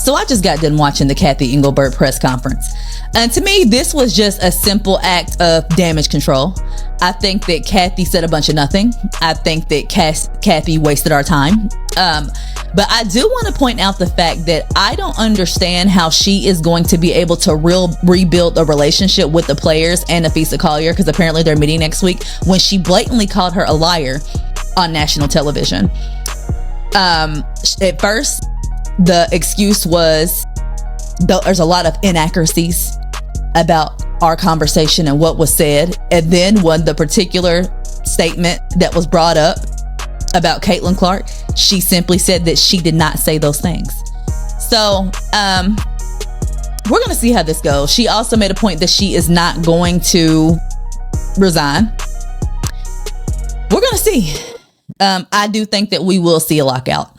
So I just got done watching the Kathy Engelbert press conference. And to me, this was just a simple act of damage control. I think that Kathy said a bunch of nothing. I think that Kathy wasted our time. But I do want to point out the fact that I don't understand how she is going to be able to rebuild a relationship with the players and Napheesa Collier, because apparently they're meeting next week, when she blatantly called her a liar on national television. At first, the excuse was there's a lot of inaccuracies about our conversation and what was said. And then when the particular statement that was brought up about Caitlin Clark, she simply said that she did not say those things. So we're going to see how this goes. She also made a point that she is not going to resign. We're going to see. I do think that we will see a lockout.